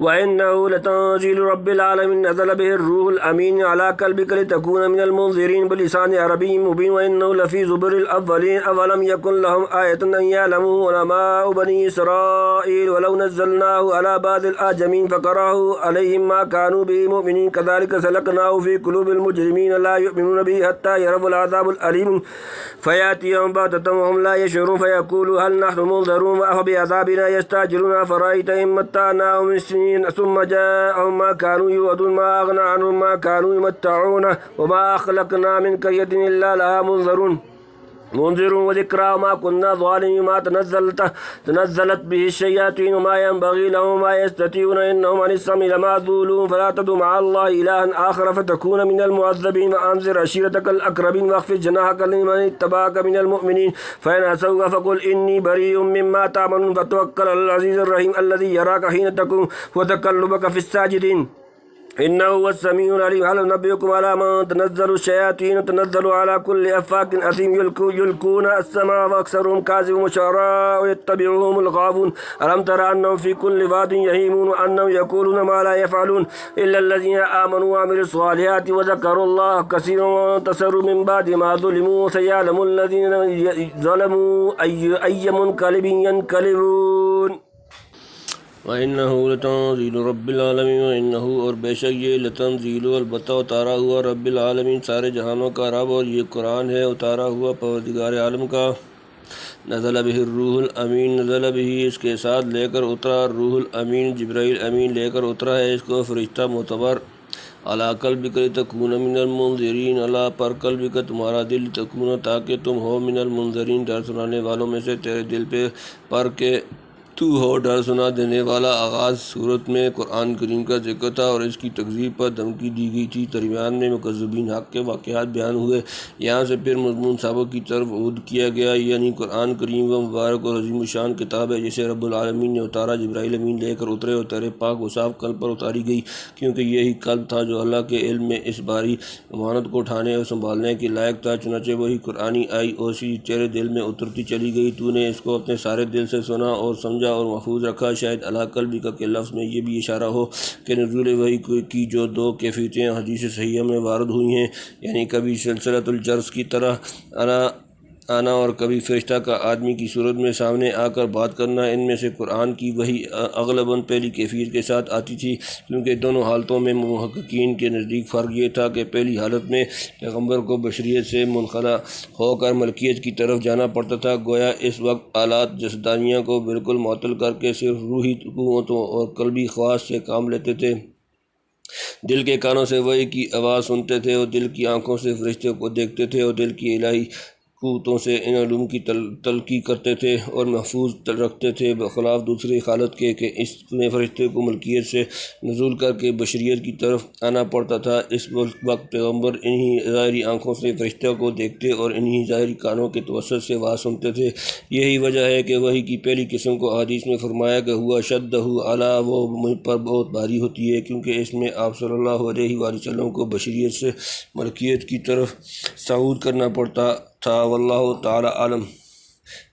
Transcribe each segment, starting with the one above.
وإنه لتنزيل رب العالمين نزل به الروح الأمين على قلبك لتكون من المنذرين بلسان عربي مبين وإنه لفي زبر الأولين أولم يكن لهم آية أن يعلمه علماء بني إسرائيل ولو نزلناه على بعض الأعجمين فقرأه عليهم ما كانوا به مؤمنين كذلك سلكناه في قلوب المجرمين لا يؤمنون به حتى يروا العذاب الأليم فيأتيهم بغتة وهم لا يشعرون فيقولوا هل نحن منذرون أفبعذابنا يستعجلون أفرأيت إن متعناهم من سنين ثم جاءهم ما كانوا يوعدون ما أغنى عنهم ما كانوا يمتعون وما أخلقنا من قرية إلا لها منذرون وذكرى وما كنا ظالمين ما تنزلت به الشياطين وما ينبغي لهم وما يستطيعون إنهم عن السمع لمعزولون فلا تدع مع الله إلها آخر فتكون من المعذبين وأنذر عشيرتك الأقربين واخفض جناحك لمن اتبعك من المؤمنين فإن عصوك فقل إني بريء مما تعملون فتوكل على العزيز الرحيم الذي يراك حين تقوم وتقلبك في الساجدين إنه هو السميع العليم هل ننبئكم على من تنزل الشياطين تنزل على كل أفاك أثيم يلقون السماء وأكثرهم كاذبون والشعراء يتبعهم الغاوون ألم تر أنهم في كل واد يهيمون وأنهم يقولون ما لا يفعلون إلا الذين آمنوا وعملوا الصالحات وذكروا الله كثيرا وانتصروا من بعد ما ظلموا سيعلم الذين ظلموا أي منقلب ينقلبون وَإِنَّهُ لَتَنزِيلُ رَبِّ الْعَالَمِينَ وَإِنَّهُ اور بے شک یہ لتنزیل البتہ اتارا ہوا رب العالمین سارے جہانوں کا رب اور یہ قرآن ہے اتارا ہوا پروردگار عالم کا نزل به الروح الامین نزل به اس کے ساتھ لے کر اترا روح الامین جبرائیل امین لے کر اترا ہے اس کو فرشتہ معتبر علی قلبک لتکون من المنذرین اللہ پر قلبک تمہارا دل تکون تاکہ تم ہو من المنذرین ڈر سنانے والوں میں سے تیرے دل پہ پر کے تو ہو ڈر سنا دینے والا آغاز صورت میں قرآن کریم کا ذکر تھا اور اس کی تکذیب پر دھمکی دی گئی تھی درمیان میں مکذبین حق کے واقعات بیان ہوئے یہاں سے پھر مضمون سابق کی طرف عود کیا گیا یعنی قرآن کریم و مبارک اور عظیم الشان کتاب ہے جسے رب العالمین نے اتارا جبرائیل امین لے کر اترے اور تیرے پاک و صاف قلب پر اتاری گئی کیونکہ یہی قلب تھا جو اللہ کے علم میں اس باری امانت کو اٹھانے اور سنبھالنے کے لائق تھا چنانچہ وہی قرآنی آئی اوسی تیرے دل میں اترتی چلی گئی تو نے اس کو اپنے سارے دل سے سنا اور سمجھا اور محفوظ رکھا شاید علی قلبک کے لفظ میں یہ بھی اشارہ ہو کہ نزول وحی کی جو دو کیفیتیں حدیث صحیحہ میں وارد ہوئی ہیں یعنی کبھی سلسلۃ الجرس کی طرح آنا اور کبھی فرشتہ کا آدمی کی صورت میں سامنے آ کر بات کرنا ان میں سے قرآن کی وحی اغلباً پہلی کیفیت کے ساتھ آتی تھی کیونکہ دونوں حالتوں میں محققین کے نزدیک فرق یہ تھا کہ پہلی حالت میں پیغمبر کو بشریت سے منخلا ہو کر ملکیت کی طرف جانا پڑتا تھا گویا اس وقت آلات جسدانیہ کو بالکل معطل کر کے صرف روحی قوتوں اور قلبی خواص سے کام لیتے تھے دل کے کانوں سے وحی کی آواز سنتے تھے اور دل کی آنکھوں سے فرشتے کو دیکھتے تھے اور دل کی الہی قوتوں سے ان علوم کی تلقی کرتے تھے اور محفوظ رکھتے تھے بخلاف دوسری حالت کے کہ اس میں فرشتے کو ملکیت سے نزول کر کے بشریت کی طرف آنا پڑتا تھا اس وقت پیغمبر انہی ظاہری آنکھوں سے فرشتوں کو دیکھتے اور انہی ظاہری کانوں کے توسط سے آواز سنتے تھے یہی وجہ ہے کہ وحی کی پہلی قسم کو حدیث میں فرمایا کہ ہوا شدہ علی وہ مجھ پر بہت بھاری ہوتی ہے کیونکہ اس میں آپ صلی اللہ علیہ وآلہ وسلم کو بشریت سے ملکیت کی طرف صعود کرنا پڑتا تھا واللہ تعالی عالم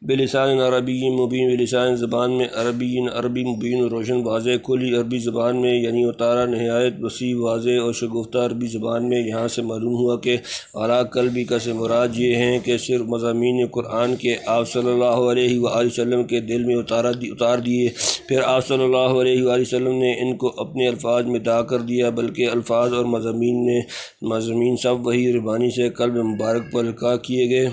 بلسان عربی مبین بلسان زبان میں عربی مبین روشن واضح کھلی عربی زبان میں یعنی اتارا نہایت وسیع واضح اور شگفتہ عربی زبان میں یہاں سے معلوم ہوا کہ اعلیٰ قلبی کا سے مراد یہ ہیں کہ صرف مضامین قرآن کے آپ صلی اللہ علیہ وآلہ وسلم کے دل میں اتار دیے پھر آپ صلی اللہ علیہ وآلہ وسلم نے ان کو اپنے الفاظ میں ادا کر دیا بلکہ الفاظ اور مضامین سب وہی ربانی سے قلب مبارک پر القاء کیے گئے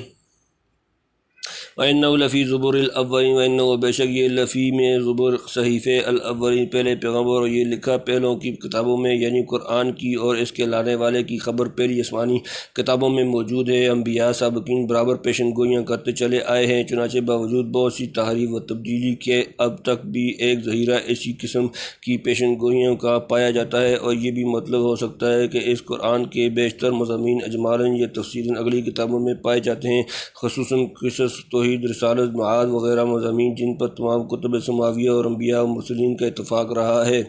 وَإِنَّهُ لَفِي زُبُرِ الْأَوَّلِينَ وَإِنَّهُ بے شک یہ لفی میں زبر صحیفے الاولین پہلے پیغمبر اور یہ لکھا پہلوں کی کتابوں میں یعنی قرآن کی اور اس کے لانے والے کی خبر پہلی آسمانی کتابوں میں موجود ہے انبیاء سابقین برابر پیشن گوئیاں کرتے چلے آئے ہیں چنانچہ باوجود بہت سی تحریف و تبدیلی کے اب تک بھی ایک ظہیرہ اسی قسم کی پیشن گوئیوں کا پایا جاتا ہے اور یہ بھی مطلب ہو سکتا ہے کہ اس قرآن کے بیشتر مضامین اجمالاً یا تفصیلاً اگلی کتابوں میں پائے جاتے ہیں خصوصاً قصص توحید رسالت معاد وغیرہ مضامین جن پر تمام کتب سماویہ اور انبیاء و مرسلین کا اتفاق رہا ہے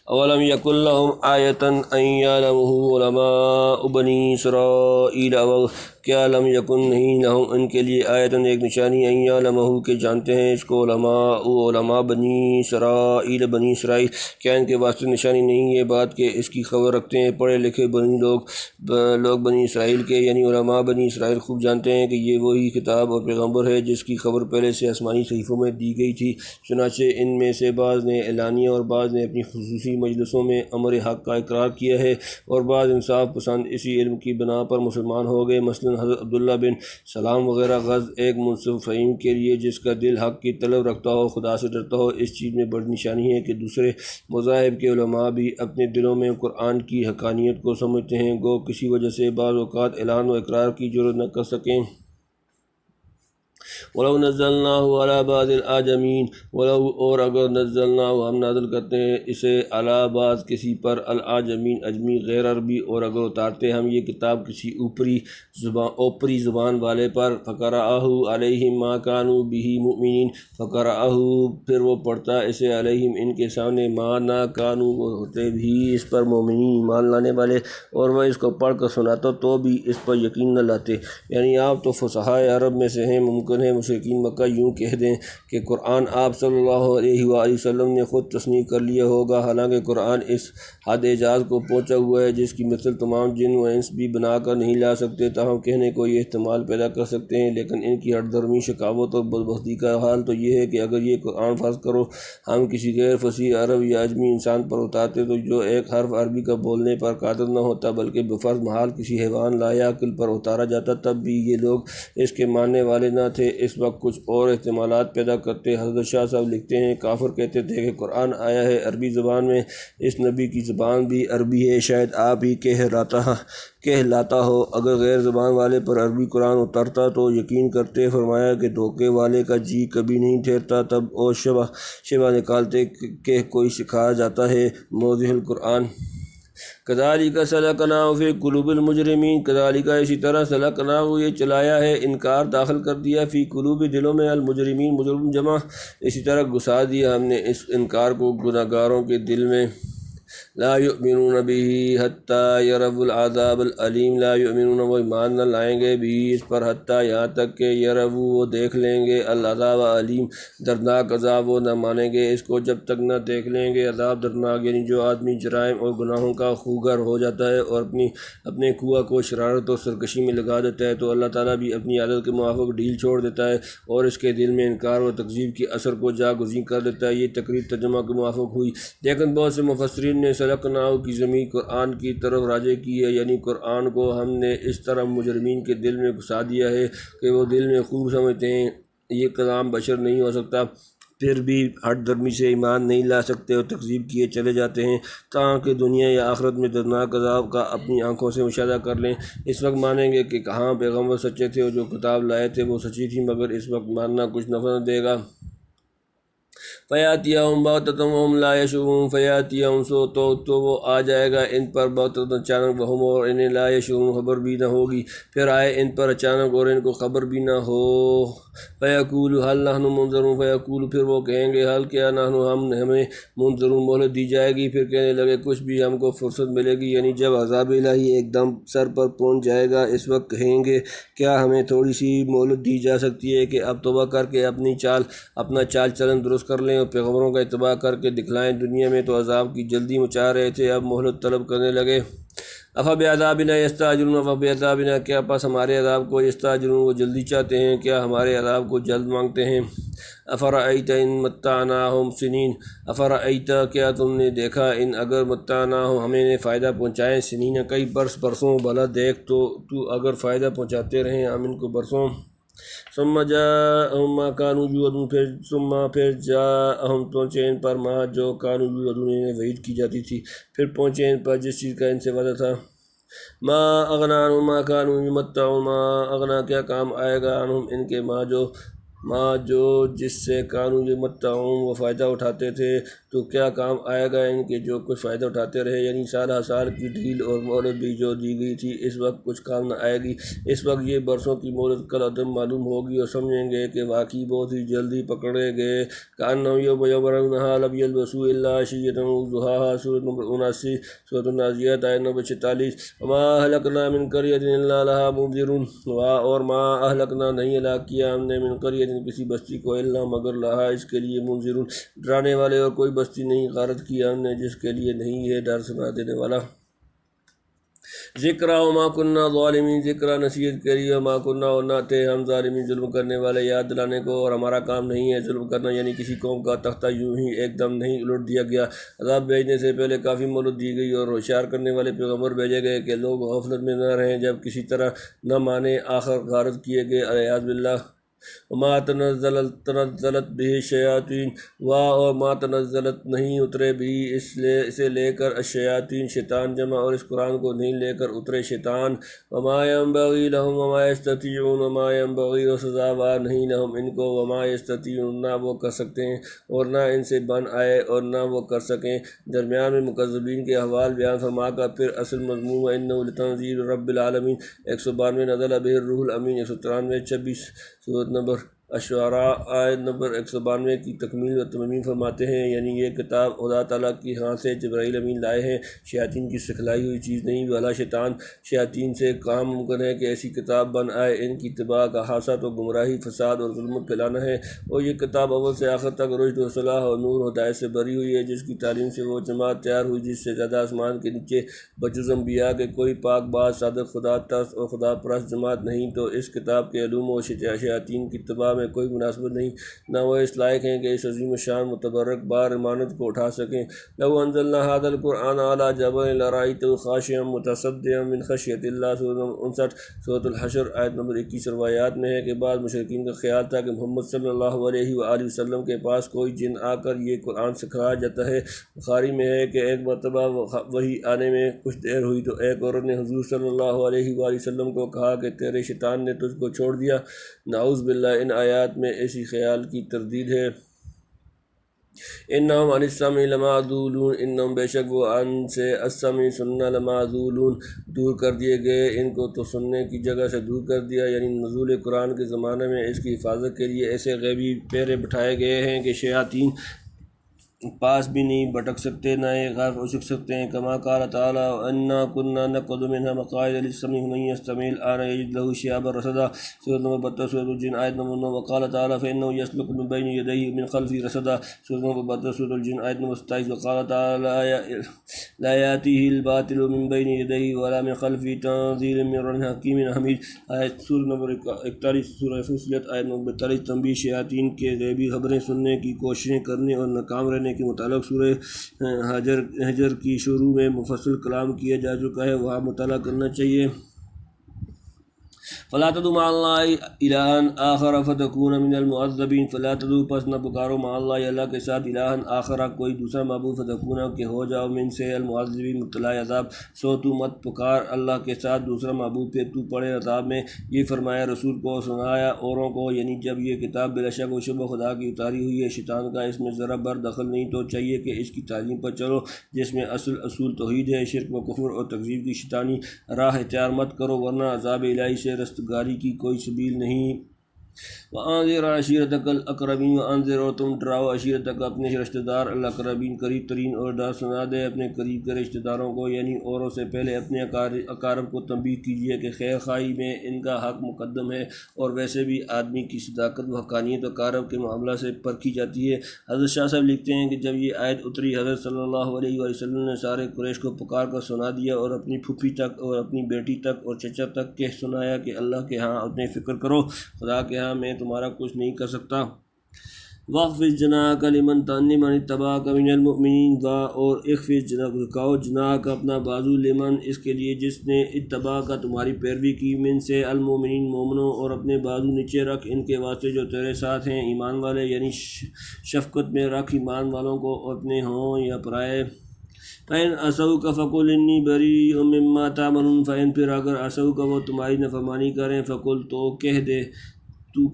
اولم یکن لہم آیۃ ان یعلمہ علماء بنی اسرائیل کیا لم یکن نہیں لہم ان کے لیے آیتن ایک نشانی ان یعلمہ کہ جانتے ہیں اس کو علماء بنی اسرائیل، کیا ان کے واسطے نشانی نہیں یہ بات کہ اس کی خبر رکھتے ہیں پڑھے لکھے لوگ بنی اسرائیل کے، یعنی علماء بنی اسرائیل خوب جانتے ہیں کہ یہ وہی کتاب اور پیغمبر ہے جس کی خبر پہلے سے آسمانی صحیفوں میں دی گئی تھی، چنانچہ ان میں سے بعض نے اعلانیہ اور بعض نے اپنی خصوصی مجلسوں میں امر حق کا اقرار کیا ہے، اور بعض انصاف پسند اسی علم کی بنا پر مسلمان ہو گئے، مثلا حضرت عبداللہ بن سلام وغیرہ۔ غرض ایک منصف فہیم کے لیے جس کا دل حق کی طلب رکھتا ہو، خدا سے ڈرتا ہو، اس چیز میں بڑی نشانی ہے کہ دوسرے مذاہب کے علماء بھی اپنے دلوں میں قرآن کی حقانیت کو سمجھتے ہیں، گو کسی وجہ سے بعض اوقات اعلان و اقرار کی ضرورت نہ کر سکیں۔ وَلَوْ نَزَّلْنَاهُ عَلَى بَعْضِ الْأَعْجَمِينَ، ولو اور اگر نزلناہ ہم نازل کرتے ہیں اسے علی بعض کسی پر، العاجمین اجمی غیر عربی، اور اگر اتارتے ہم یہ کتاب کسی اوپری زبان والے پر، فقرأہ علیہم ما کانوا بہ مؤمنین، فقرأہ پھر وہ پڑھتا اسے علیہم ان کے سامنے، ما نہ کانوا وہ ہوتے بھی اس پر مومنین ایمان لانے والے، اور وہ اس کو پڑھ کر سناتا تو بھی اس پر یقین نہ لاتے۔ یعنی آپ تو فصحائے عرب میں سے ہیں، ممکن ہے مشرکین مکہ یوں کہہ دیں کہ قرآن آپ صلی اللہ علیہ وآلہ وسلم نے خود تصنیف کر لیا ہوگا، حالانکہ قرآن اس حد اعجاز کو پہنچا ہوا ہے جس کی مثل تمام جن و انس بھی بنا کر نہیں لا سکتے، تاہم کہنے کو یہ احتمال پیدا کر سکتے ہیں، لیکن ان کی ہٹ دھرمی، شقاوت اور بدبختی کا حال تو یہ ہے کہ اگر یہ قرآن فرض کرو ہم کسی غیر فصیح عرب یا اجمی انسان پر اتارتے تو جو ایک حرف عربی کا بولنے پر قادر نہ ہوتا بلکہ بفرض محال کسی حیوان لا عقل پر اتارا جاتا، تب بھی یہ لوگ اس کے ماننے والے نہ تھے۔ اس وقت کچھ اور احتمالات پیدا کرتے۔ حضرت شاہ صاحب لکھتے ہیں کافر کہتے تھے کہ قرآن آیا ہے عربی زبان میں، اس نبی کی زبان بھی عربی ہے، شاید آپ ہی کہلاتا ہو، اگر غیر زبان والے پر عربی قرآن اترتا تو یقین کرتے۔ فرمایا کہ دھوکے والے کا جی کبھی نہیں ٹھہرتا، تب اور شبہ نکالتے کہ کوئی سکھایا جاتا ہے موضح القرآن۔ کذالک سلکناہ فی قلوب المجرمین، کذالک اسی طرح سلکناہ یہ چلایا ہے، انکار داخل کر دیا، فی قلوب دلوں میں، المجرمین مجرم جمع، اسی طرح گھسا دیا ہم نے اس انکار کو گناہ گاروں کے دل میں۔ لا یؤمنون بہ حتی یروا العذاب العلیم، لا یؤمنون وہ ایمان نہ لائیں گے بھی اس پر حتیٰ یہاں تک کہ یروا وہ دیکھ لیں گے، العذاب علیم دردناک عذاب، وہ نہ مانیں گے اس کو جب تک نہ دیکھ لیں گے عذاب دردناک۔ یعنی جو آدمی جرائم اور گناہوں کا خوگر ہو جاتا ہے اور اپنے کنواں کو شرارت اور سرکشی میں لگا دیتا ہے تو اللہ تعالیٰ بھی اپنی عادت کے موافق ڈھیل چھوڑ دیتا ہے اور اس کے دل میں انکار و تکذیب کے اثر کو جاگزین کر دیتا ہے۔ یہ تقریر ترجمہ کے موافق ہوئی، لیکن بہت سے مفسرین نے سلکناہ کی ضمیر قرآن کی طرف راجع کی ہے، یعنی قرآن کو ہم نے اس طرح مجرمین کے دل میں گھسا دیا ہے کہ وہ دل میں خوب سمجھتے ہیں یہ کلام بشر نہیں ہو سکتا، پھر بھی ہٹ دھرمی سے ایمان نہیں لا سکتے اور تکذیب کیے چلے جاتے ہیں، تاکہ دنیا یا آخرت میں دردناک عذاب کا اپنی آنکھوں سے مشاہدہ کر لیں۔ اس وقت مانیں گے کہ کہاں پیغمبر سچے تھے اور جو کتاب لائے تھے وہ سچی تھی، مگر اس وقت ماننا کچھ نفع نہ دے گا۔ فیاتیہم بغتۃ وہم لا یشعرون، فیاتیہم تو وہ آ جائے گا ان پر بغتۃ اچانک، وہم اور انہیں لا یشعرون خبر بھی نہ ہوگی، پھر آئے ان پر اچانک اور ان کو خبر بھی نہ ہو۔ فیقول حل نحن منظرون، فیقول پھر وہ کہیں گے حل کیا نحن ہمیں منظرون مہلت دی جائے گی، پھر کہنے لگے کچھ بھی ہم کو فرصت ملے گی، یعنی جب عذاب الہی ایک دم سر پر پہنچ جائے گا اس وقت کہیں گے کیا ہمیں تھوڑی سی مہلت دی جا سکتی ہے کہ اب توبہ کر کے اپنا چال چلن درست کر لیں اور پیغمبروں کا اتباع کر کے دکھلائیں۔ دنیا میں تو عذاب کی جلدی مچا رہے تھے، اب مہلت طلب کرنے لگے۔ افبعذابنا یستعجلون، افبعذابنا کیا پس ہمارے عذاب کو یستعجلون وہ جلدی چاہتے ہیں، کیا ہمارے عذاب کو جلد مانگتے ہیں۔ افرأیت ان متعناہم سنین، افرأیت کیا تم نے دیکھا ان اگر متعناہم ہمیں نے فائدہ پہنچائے، سنین کئی برسوں، بھلا دیکھ تو اگر فائدہ پہنچاتے رہیں ہم ان کو برسوں۔ ثم جاءہم ما کانوا یوعدون، پھر جاءہم پہنچے ان پر ما جو کانوا یوعدون انہیں وعید کی جاتی تھی، پھر پہنچے ان پر جس چیز کا ان سے وعدہ تھا۔ ما اغنی عنہم ما کانوا یمتعون، ما اغنی کیا کام آئے گا عنہم ان کے ما جو ماں جو جس سے قانون یمتعون وہ فائدہ اٹھاتے تھے، تو کیا کام آئے گا ان کے جو کچھ فائدہ اٹھاتے رہے، یعنی سالہ سال کی ڈھیل اور مہلت بھی جو دی گئی تھی اس وقت کچھ کام نہ آئے گی۔ اس وقت یہ برسوں کی مہلت کل عدم معلوم ہوگی اور سمجھیں گے کہ واقعی بہت ہی جلدی پکڑے گئے۔ کأنہم یوم یرونہا لم یلبثوا الا عشیۃ وضحاہا، سورۃ نمبر 79، سورۃ النازعات آیت نمبر 46۔ وما اہلکنا من قریۃ الا لہا منذرون، اور ما اہلکنا نہیں ہلاک کیا ہم نے من قریۃ کسی بستی کو الا مگر لہا اس کے لیے منذرون ڈرانے والے، اور کوئی بستی نہیں غارت کیا ہم نے جس کے لیے نہیں ہے ڈر سنا دینے والا۔ ذکرہ وما کننا ظالمین، ذکرہ نصیحت کے لیے، وما کننا اور نہ تھے ہم ظالمین ظلم کرنے والے، یاد دلانے کو، اور ہمارا کام نہیں ہے ظلم کرنا، یعنی کسی قوم کا تختہ یوں ہی ایک دم نہیں الٹ دیا گیا۔ عذاب بھیجنے سے پہلے کافی مہلت دی گئی اور ہوشیار کرنے والے پیغمبر بھیجے گئے کہ لوگ غفلت میں نہ رہیں، جب کسی طرح نہ مانے آخر غارت کیے گئے، الیاذ باللہ۔ وما تنزلت به الشیاطین، اور ما تنزلت نہیں اترے بھی اسے لے کر الشیاطین شیطان جمع، اور اس قرآن کو نہیں لے کر اترے شیطان۔ وما ينبغی لهم وما یستطیعون، وما ينبغی اور سزاوار نہیں لهم ان کو، وما یستطیعون نہ وہ کر سکتے ہیں اور نہ ان سے بن آئے اور نہ وہ کر سکیں۔ درمیان میں مکذبین کے احوال بیان فرما کر پھر اصل مضمون وَإِنَّهُ لَتَنزِيلُ رَبِّ الْعَالَمِينَ 192 نزل بِهِ الروح الامین 193 26 سورۃ نمبر الشعراء آیت نمبر 192 کی تکمیل و تمیم فرماتے ہیں، یعنی یہ کتاب خدا تعالیٰ کی ہاں سے جبرائیل امین لائے ہیں، شیاطین کی سکھلائی ہوئی چیز نہیں، بھلا شیاطین سے کہاں ممکن ہے کہ ایسی کتاب بن آئے؟ ان کی اتباع کا خاصہ تو گمراہی، فساد اور ظلمت پھیلانا ہے، اور یہ کتاب اول سے آخر تک رشد و صلاح اور نور و ہدایت سے بری ہوئی ہے، جس کی تعلیم سے وہ جماعت تیار ہوئی جس سے زیادہ آسمان کے نیچے بجز انبیاء کے کوئی پاک باز صادق خدا ترس اور خدا پرست جماعت نہیں، تو اس کتاب کے علوم و شیاطین کی اتباع میں کوئی مناسبت نہیں، نہ وہ اس لائق ہیں کہ اس عظیم الشان متبرک بار امانت کو اٹھا سکیں۔ لو انزلنا هذا القرآن على جبل لرأيته خاشعا متصدعا من خشیۃ اللہ، سورۃ نمبر 59 سورۃ الحشر آیت نمبر 21 روایات میں ہے کہ بعض مشرکین کا خیال تھا کہ محمد صلی اللہ علیہ وآلہ وسلم کے پاس کوئی جن آ کر یہ قرآن سکھلایا جاتا ہے۔ بخاری میں ہے کہ ایک مرتبہ وہی آنے میں کچھ دیر ہوئی تو ایک عورت نے حضور صلی اللہ علیہ وآلہ وسلم کو کہا کہ تیرے شیطان نے تجھ کو چھوڑ دیا۔ نعوذ باللہ، ان آیات میں ایسی خیال کی تردید ہے۔ انہم عن السمع لمعزولون، انہم بے شک وہ عن سے السمع سننا لمعزولون دور کر دیے گئے، ان کو تو سننے کی جگہ سے دور کر دیا، یعنی نزول قرآن کے زمانے میں اس کی حفاظت کے لیے ایسے غیبی پیرے بٹھائے گئے ہیں کہ شیاطین پاس بھی نہیں بھٹک سکتے، نہ یہ غرق ہو سکتے ہیں۔ کما قال تعالیٰ انا كنا نقعد منها مقاعد للسمع فمن يستمع الآن يجد له شهابا رصدا، سورۃ نمبر 32 سورۃ الجن آیت نمبر 9۔ وقال تعالیٰ فإنه يسلك من بين يديه ومن خلفه رصدا، سورۃ نمبر 32 سورۃ الجن آیت نمبر 27۔ وقال تعالیٰ لا يأتيه الباطل من بين يديه ولا من خلفه تنزيل من رب حكيم حميد، آیت سورۃ نمبر 41 سورۃ فصلت آیت نمبر 42۔ تنبیہ، شیاطین کے غیبی خبریں سننے کی کوششیں کرنے اور ناکام رہنے کے متعلق سورہ حجر کی شروع میں مفصل کلام کیا جا چکا ہے، وہاں مطالعہ کرنا چاہیے۔ فلا تدعوا مع اللہ الہا آخر فتکون من المعذبین، فلا تدعوا پس نہ پکارو مع اللہ اللہ کے ساتھ الہا آخر کوئی دوسرا معبود، فتکون کہ ہو جاؤ من سے المعذبین مبتلا عذاب، سو تو مت پکار اللہ کے ساتھ دوسرا معبود پھر تو پڑے عذاب میں۔ یہ فرمایا رسول کو، سنایا اوروں کو، یعنی جب یہ کتاب بلا شک و شبہ خدا کی اتاری ہوئی ہے، شیطان کا اس میں ذرا بر دخل نہیں، تو چاہیے کہ اس کی تعلیم پر چلو جس میں اصول توحید ہے، شرک و کفر اور تکذیب کی شیطانی راہ اختیار مت کرو، ورنہ عذاب الہی سے رستگاری کی کوئی سبیل نہیں۔ وَأَنذِرْ عَشِيرَتَكَ الْأَقْرَبِينَ، وَأَنذِرْ اور تم ڈراؤ عشیرتک اپنے رشتہ دار، الاقربین قریب ترین، اور ڈر سنا دے اپنے قریب کے رشتہ داروں کو، یعنی اوروں سے پہلے اپنے اقارب کو تنبیہ کیجیے کہ خیر خواہی میں ان کا حق مقدم ہے، اور ویسے بھی آدمی کی صداقت و حقانیت اقارب کے معاملہ سے پرکھی جاتی ہے۔ حضرت شاہ صاحب لکھتے ہیں کہ جب یہ آیت اتری، حضرت صلی اللہ علیہ وآلہ وسلم نے سارے قریش کو پکار کر سنا دیا، اور اپنی پھوپھی تک اور اپنی بیٹی تک اور چچا تک کہ سنایا کہ اللہ کے ہاں اپنے فکر کرو، خدا کے ہاں میں تمہارا کچھ نہیں کر سکتا۔ وَاخْفِضْ جَنَاحَكَ لِمَنِ اتَّبَعَكَ مِنَ الْمُؤْمِنِينَ، اور اخفض جھکاؤ جناح اپنا بازو، لمن اس کے لیے جس نے اتباع تمہاری پیروی کی، من سے المؤمنین مومنوں، اور اپنے بازو نیچے رکھ ان کے واسطے جو تیرے ساتھ ہیں ایمان والے، یعنی شفقت میں رکھ ایمان والوں کو، اپنے ہوں یا پرائے۔ فَإِنْ عَصَوْكَ فَقُلْ إِنِّي بَرِيءٌ مِّمَّا تَعْمَلُونَ، فَإِنْ پھر اگر عصوا وہ تمہاری نافرمانی کریں، فقل تو کہہ دے تو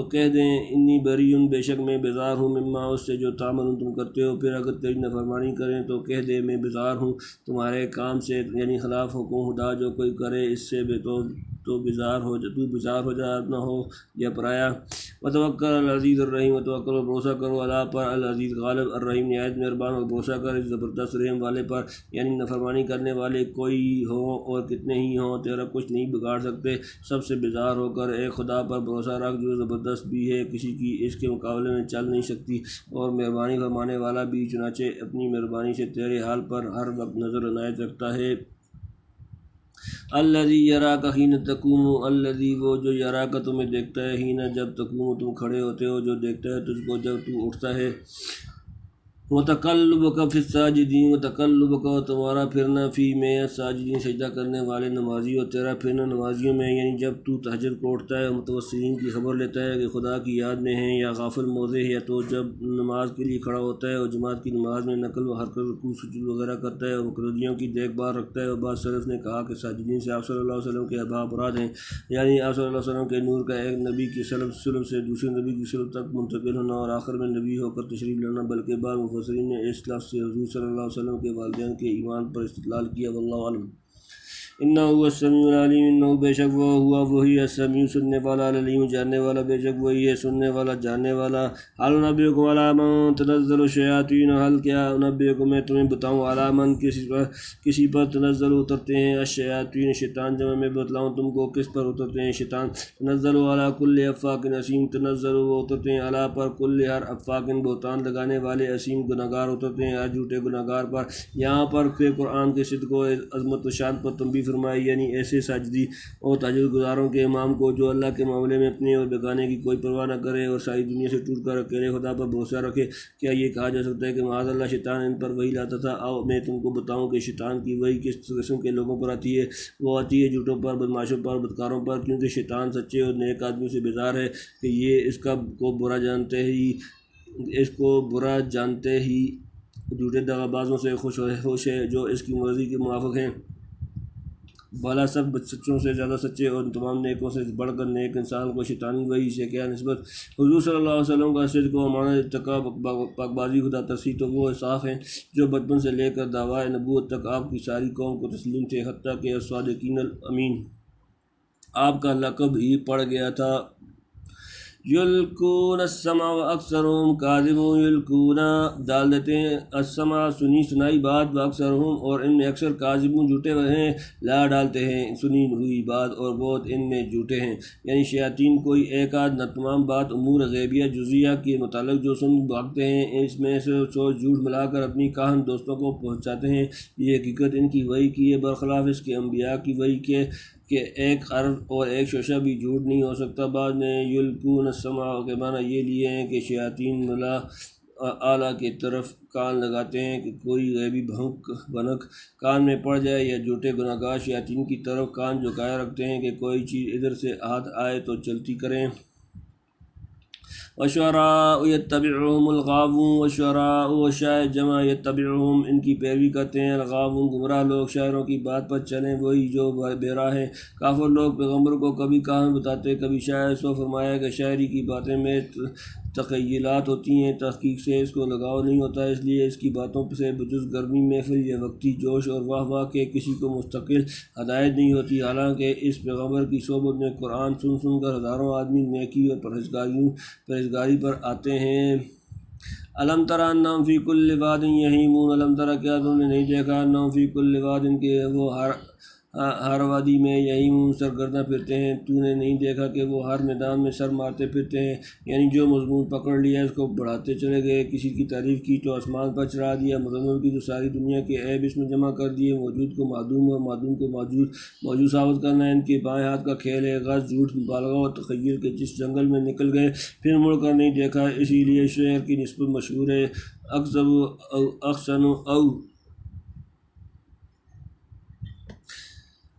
کہہ دیں انی بریٌ بے شک میں بیزار ہوں مما اس سے جو تعملون تم کرتے ہو۔ پھر اگر تیری نافرمانی کریں تو کہہ دے میں بیزار ہوں تمہارے کام سے، یعنی خلاف حکم خدا جو کوئی کرے اس سے تو بیزار ہو جا نہ ہو یا پرایا۔ وتوکل علی العزیز الرحیم، وتوکل اور بھروسہ کرو اللہ پر، العزیز غالب، الرحیم نہایت مہربان، اور بھروسہ کر اس زبردست رحم والے پر، یعنی نافرمانی کرنے والے کوئی ہوں اور کتنے ہی ہوں تیرا کچھ نہیں بگاڑ سکتے۔ سب سے بیزار ہو کر ایک خدا پر بھروسہ رکھ جو زبردست بھی ہے، کسی کی اس کے مقابلے میں چل نہیں سکتی، اور مہربانی فرمانے والا بھی، چنانچہ اپنی مہربانی سے تیرے حال پر ہر وقت نظر عنایت رکھتا ہے۔ الذی یراک حین تقوم، الذی وہ جو یراک تمہیں دیکھتا ہے، حین جب تقوم تم کھڑے ہوتے ہو، جو دیکھتا ہے تجھ کو جب تو اٹھتا ہے۔ وتقلبک فی الساجدین، وتقلبک اور تمہارا پھرنا، فی میں الساجدین سجدہ کرنے والے نمازی، اور تیرا پھرنا نمازیوں میں، یعنی جب تو تہجد کو اٹھتا ہے، متوسلین کی خبر لیتا ہے کہ خدا کی یاد میں ہیں یا غافل موضع ہے، تو جب نماز کے لیے کھڑا ہوتا ہے اور جماعت کی نماز میں نقل و حرکت، رکوع سجود وغیرہ کرتا ہے اور مقرریوں کی دیکھ بھال رکھتا ہے۔ اور بعض سلف نے کہا کہ ساجدین سے آپ صلی اللہ علیہ وسلم کے احباب مراد ہیں، یعنی آپ صلی اللہ علیہ وسلم کے نور کا ایک نبی کی سلب سے دوسرے نبی کی سلب تک منتقل ہونا اور آخر میں نبی ہو کر تشریف لانا، بلکہ بعض مفسرین نے اس لفظ سے حضور صلی اللہ علیہ وسلم کے والدین کے ایمان پر استدلال کیا، واللہ اعلم۔ انہ هو السمیع العلیم، انہ بے شک وہ ہوا وہی السمیع سننے والا، العلیم جاننے والا، بے شک وہی ہے سننے والا جاننے والا۔ حل انبئکم علی من تنزل الشیاطین، حل کیا انبئکم میں تمہیں بتاؤں، علی من کسی پر تنزل اترتے ہیں، الشیاطین شیطان، جمع میں بتلاؤں تم کو کس پر اترتے ہیں شیطان۔ تنزل علی کل افاک اثیم، تنزل وہ اترتے ہیں علی پر کل ہر افاک بہتان لگانے والے، اثیم گناہگار اترتے ہیں ہر جھوٹے گناہگار پر۔ یہاں پر پھر قرآن کے صدق و عظمت و شان پر تنبیہ فرمائی، یعنی ایسے ساجدی اور تہجد گزاروں کے امام کو جو اللہ کے معاملے میں اپنے اور بیگانے کی کوئی پرواہ نہ کرے اور ساری دنیا سے ٹوٹ کر اکیلے خدا پر بھروسہ رکھے۔ کیا یہ کہا جا سکتا ہے کہ معاذ اللہ شیطان ان پر وحی لاتا تھا؟ آؤ میں تم کو بتاؤں کہ شیطان کی وحی کس قسم کے لوگوں پر آتی ہے۔ وہ آتی ہے جھوٹوں پر، بدماشوں پر، بدکاروں پر، کیونکہ شیطان سچے اور نیک آدمیوں سے بیزار ہے کہ یہ اس کو برا جانتے ہی جھوٹے دغا بازوں سے خوش ہے جو اس کی مرضی کے موافق ہیں۔ بھلا سب سچوں سے زیادہ سچے اور تمام نیکوں سے بڑھ کر نیک انسان کو شیطانی وحی سے کیا نسبت؟ حضور صلی اللہ علیہ وسلم کا صدق و امانت، اتقاء، پاک بازی، خدا ترسی تو وہ صاف ہیں جو بچپن سے لے کر دعویٰ نبوت تک آپ کی ساری قوم کو تسلیم تھے، حتیٰ کہ الصادقین الامین آپ کا لقب ہی پڑ گیا تھا۔ یلقون السمع واکثرهم کاذبون، یلقون ڈال دیتے ہیں، السمع سنی سنائی بات، واکثرهم اور ان میں اکثر، کاذبون جھوٹے ہیں، لا ڈالتے ہیں سنی ہوئی بات اور بہت ان میں جھوٹے ہیں، یعنی شیاطین کوئی ایک آدھ نہ تمام بات امور غیبیہ جزیہ کے متعلق جو سن بھاگتے ہیں، اس میں سے سوچ جھوٹ ملا کر اپنی کاہن دوستوں کو پہنچاتے ہیں۔ یہ حقیقت ان کی وحی کی ہے، برخلاف اس کے انبیاء کی وحی کے کہ ایک حرف اور ایک شوشہ بھی جھوٹ نہیں ہو سکتا۔ بعد میں یلقون السمع کے معنی یہ لیے ہیں کہ شیاطین ملا اعلیٰ کی طرف کان لگاتے ہیں کہ کوئی غیبی بھنک کان میں پڑ جائے، یا جھوٹے گناہ گار شیاطین کی طرف کان جھکائے رکھتے ہیں کہ کوئی چیز ادھر سے ہاتھ آئے تو چلتی کریں۔ والشعراء یتبعہم الغاوون، والشعراء و شاعر جمع، یتبعہم ان کی پیروی کرتے ہیں، الغاوون گمراہ لوگ، شاعروں کی بات پر چلیں وہی جو بہرا ہیں۔ کافر لوگ پیغمبر کو کبھی کاہن بتاتے کبھی شاعر، سو فرمایا کہ شاعری کی باتیں میں تخیلات ہوتی ہیں، تحقیق سے اس کو لگاؤ نہیں ہوتا، اس لیے اس کی باتوں سے بجز گرمی محفل یا وقتی جوش اور واہ واہ کے کسی کو مستقل ہدایت نہیں ہوتی۔ حالانکہ اس پیغمبر کی صحبت میں قرآن سن کر ہزاروں آدمی نیکی اور پرہیزگاری پر آتے ہیں۔ الم تر انہم فی کل واد یہیمون، الم تر کیا تم نے نہیں دیکھا، انہم فی کل واد ان کے وہ ہر وادی میں، یہیمون سرگرداں پھرتے ہیں، تو نے نہیں دیکھا کہ وہ ہر میدان میں سر مارتے پھرتے ہیں، یعنی جو مضمون پکڑ لیا اس کو بڑھاتے چلے گئے، کسی کی تعریف کی تو آسمان پر چڑھا دیا، مذمت کی تو ساری دنیا کے عیب اس میں جمع کر دیے، موجود کو معدوم اور معدوم کو موجود ثابت کرنا ان کے بائیں ہاتھ کا کھیل ہے، غرض جھوٹ، مبالغہ اور تخیل کے جس جنگل میں نکل گئے پھر مڑ کر نہیں دیکھا، اسی لیے شعر کی نسبت مشہور ہے، اکذب او احسن او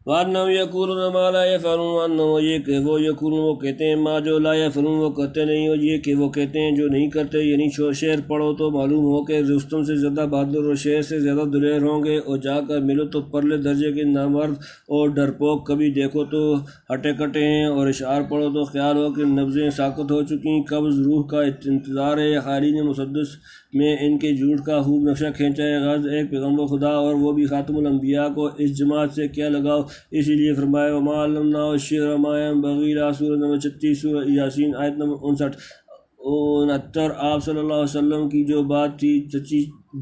وَأَنَّهُمْ يَقُولُونَ مَا لَا يَفْعَلُونَ وَأَنَّهُمْ یہ کہ وہ یقولون وہ کہتے ہیں ما جو لا يفعلون وہ کرتے نہیں، اور یہ کہ وہ کہتے ہیں جو نہیں کرتے، یعنی شعر پڑھو تو معلوم ہو کہ رستم سے زیادہ بہادر اور شعر سے زیادہ دلیر ہوں گے، اور جا کر ملو تو پرلے درجے کے نامرد اور ڈرپوک، کبھی دیکھو تو ہٹے کٹے ہیں، اور اشعار پڑھو تو خیال ہو کہ نبضیں ساکت ہو چکی، قبض روح کا انتظار ہے، خالین مسدس میں ان کے جھوٹ کا خوب نقشہ کھینچا ہے، غرض ایک پیغمبر خدا اور وہ بھی خاتم الانبیاء کو اس جماعت سے کیا لگاؤ، اسی لیے فرمایا وما علمناہ الشعر وما ينبغي لہ، سورۃ نمبر 36 سورہ یاسین آیت نمبر 69۔ آپ صلی اللہ علیہ وسلم کی جو بات تھی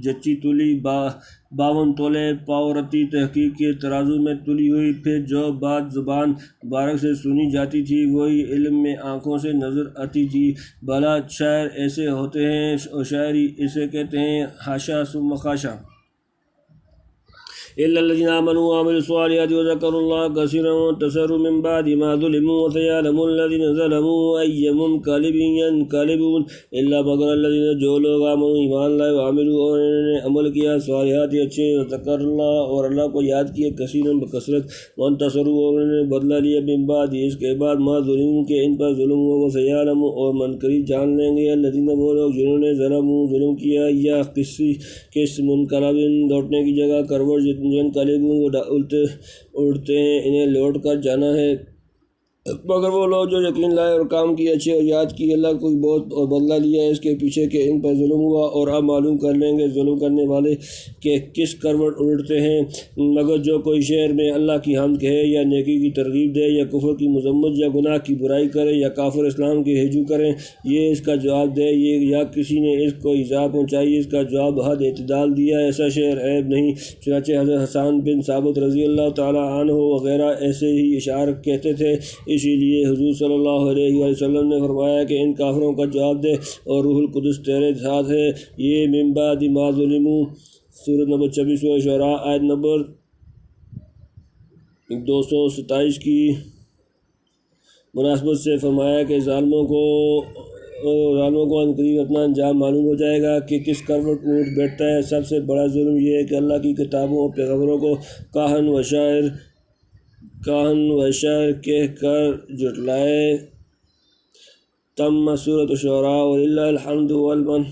جچی تلی 52 تولے پاورتی تحقیق کے ترازو میں تلی ہوئی، پھر جو بات زبان مبارک سے سنی جاتی تھی وہی علم میں آنکھوں سے نظر آتی تھی۔ بھلا شاعر ایسے ہوتے ہیں اور شاعری اسے کہتے ہیں، حاشا ثم خاشا۔ إلا الذين آمنوا وعملوا الصالحات وذكروا الله كثيرا وانتصروا من بعد ما ظلموا وسيعلم الذين ظلموا أي منقلب ينقلبون إلا مگر الذين جو لوگ آمنوا ایمان لائے وعملوا اور انہوں نے عمل کیا صالحات اچھے، وذکر اللہ اور اللہ کو یاد کیا کثیرا بکثرت، وانتصروا اور انہوں نے بدلہ لیا من بعد اس کے بعد ما ظلموا کہ ان پر ظلم ہوا، وسيعلم اور منقریب جان لیں گے الذين وہ لوگ جنہوں نے ظلم کیا، یا کس منقلب لوٹنے کی جگہ کروٹ جن قلبوں وہ اڑتے ہیں انہیں لوٹ کر جانا ہے، مگر وہ لوگ جو یقین لائے اور کام کیے اچھے اور یاد کی اللہ کو بہت اور بدلہ لیا اس کے پیچھے کہ ان پر ظلم ہوا، اور اب معلوم کر لیں گے ظلم کرنے والے کہ کس کروٹ اڑتے ہیں۔ مگر جو کوئی شعر میں اللہ کی حمد کہے یا نیکی کی ترغیب دے یا کفر کی مذمت یا گناہ کی برائی کرے یا کافر اسلام کی ہجو کریں، یہ اس کا جواب دے یا کسی نے اس کو ایذا پہنچائی اس کا جواب حد اعتدال دیا، ایسا شعر عیب نہیں۔ چنانچہ حضرت حسان بن ثابت رضی اللہ تعالیٰ عنہ وغیرہ ایسے ہی اشعار کہتے تھے، اسی لیے حضور صلی اللہ علیہ وسلم نے فرمایا کہ ان کافروں کا جواب دے اور روح القدس تیرے ساتھ ہے۔ یہ من بعد ما ظلموا سورۃ نمبر 26 الشعراء آیت نمبر 227 کی مناسبت سے فرمایا کہ ظالموں کو عنقریب اپنا انجام معلوم ہو جائے گا کہ کس کروٹ اونٹ بیٹھتا ہے۔ سب سے بڑا ظلم یہ ہے کہ اللہ کی کتابوں اور پیغمبروں کو کاہن و شاعر کہہ کر جھٹلائے۔ تم سورۃ الشعراء وللہ الحمد والمن۔